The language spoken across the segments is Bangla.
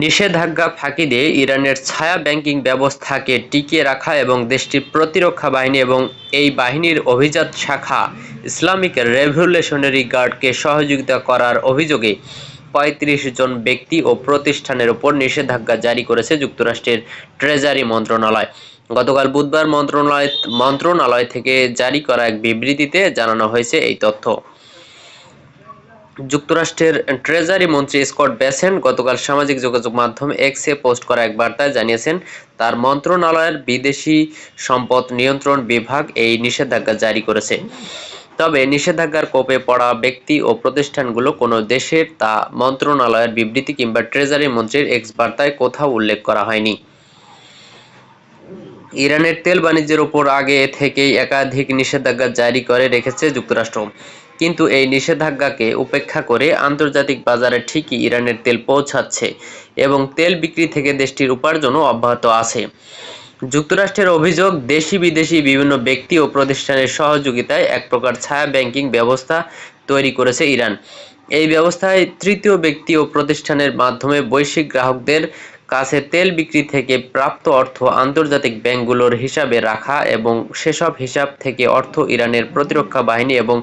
নিষেধাজ্ঞা ফাঁকি দিয়ে ইরানের ছায়া ব্যাংকিং ব্যবস্থাকে টিকিয়ে রাখা এবং দেশটির প্রতিরক্ষা বাহিনী এবং এই বাহিনীর অভিজাত শাখা ইসলামিক রেভলিউশনারি গার্ডকে সহযোগিতা করার অভিযোগে ৩৫ জন ব্যক্তি ও প্রতিষ্ঠানের উপর নিষেধাজ্ঞা জারি করেছে যুক্তরাষ্ট্রের ট্রেজারি মন্ত্রণালয়। গতকাল বুধবার মন্ত্রণালয় থেকে জারি করা এক বিবৃতিতে জানানো হয়েছে এই তথ্য। যুক্তরাষ্ট্রের ট্রেজারি মন্ত্রী স্কট বেসেন্ট গতকাল সামাজিক যোগাযোগ মাধ্যম এক্সে পোস্ট করা এক বার্তায় জানিয়েছেন, তার মন্ত্রণালয়ের বিদেশি সম্পদ নিয়ন্ত্রণ বিভাগ এই নিষেধাজ্ঞা জারি করেছে। তবে নিষেধাজ্ঞার কোপে পড়া ব্যক্তি ও প্রতিষ্ঠানগুলো কোনো দেশের তা মন্ত্রণালয়ের বিবৃতি কিংবা ট্রেজারি মন্ত্রীর এক্স বার্তায় কোথাও উল্লেখ করা হয়নি। ইরানের তেল বাণিজ্যের উপর আগে থেকেই একাধিক নিষেধাজ্ঞা জারি করে রেখেছে যুক্তরাষ্ট্র, কিন্তু এই নিষেধাজ্ঞাকে উপেক্ষা করে আন্তর্জাতিক বাজারে ঠিকই ইরানের তেল পৌঁছাচ্ছে এবং তেল বিক্রি থেকে দেশটির উপার্জনও অব্যাহত আছে। যুক্তরাষ্ট্রের অভিযোগ, দেশি বিদেশি বিভিন্ন ব্যক্তি ও প্রতিষ্ঠানের সহযোগিতায় এক প্রকার ছায়া ব্যাংকিং ব্যবস্থা তৈরি করেছে ইরান। এই ব্যবস্থায় তৃতীয় ব্যক্তি ও প্রতিষ্ঠানের মাধ্যমে বৈশ্বিক গ্রাহকদের কাছে তেল বিক্রি থেকে প্রাপ্ত অর্থ আন্তর্জাতিক ব্যাংকগুলোর হিসাবে রাখা এবং সেসব হিসাব থেকে অর্থ ইরানের প্রতিরক্ষা বাহিনী এবং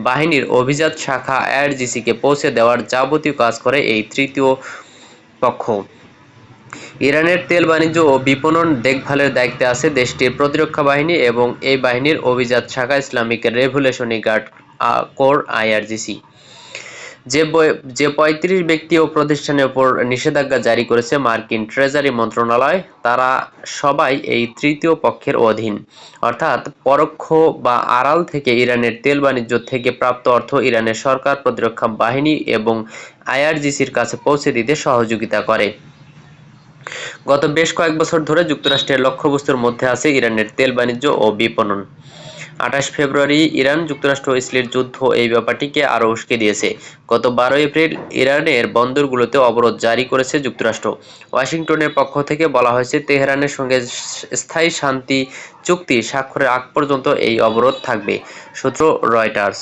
বাহিনীর অভিজাত শাখা আইআরজিসিকে পৌঁছে দেওয়ার যাবতীয় কাজ করে এই তৃতীয় পক্ষ। ইরানের তেল বাণিজ্য ও বিপণন দেখভালের দায়িত্বে আছে দেশটির প্রতিরক্ষা বাহিনী এবং এই বাহিনীর অভিজাত শাখা Islamic revolutionary guard corps IRGC. যে ৩৫ ব্যক্তি ও প্রতিষ্ঠানের উপর নিষেধাজ্ঞা জারি করেছে মার্কিন ট্রেজারি মন্ত্রণালয়, তারা সবাই এই তৃতীয় পক্ষের অধীন, অর্থাৎ পরোক্ষ বা আড়াল থেকে ইরানের তেল বাণিজ্য থেকে প্রাপ্ত অর্থ ইরানের সরকার, প্রতিরক্ষা বাহিনী এবং আইআরজিসির কাছে পৌঁছে দিতে সহযোগিতা করে। গত বেশ কয়েক বছর ধরে যুক্তরাষ্ট্রের লক্ষ্যবস্তুর মধ্যে আছে ইরানের তেল বাণিজ্য ও বিপণন। ২৮ ফেব্রুয়ারি ইরান যুক্তরাষ্ট্র ইসরায়েল যুদ্ধ এই ব্যাপারটিকে আরও উস্কে দিয়েছে। গত ১২ এপ্রিল ইরানের বন্দরগুলোতে অবরোধ জারি করেছে যুক্তরাষ্ট্র। ওয়াশিংটনের পক্ষ থেকে বলা হয়েছে, তেহরানের সঙ্গে স্থায়ী শান্তি চুক্তি স্বাক্ষরের আগ পর্যন্ত এই অবরোধ থাকবে। সূত্র রয়টার্স।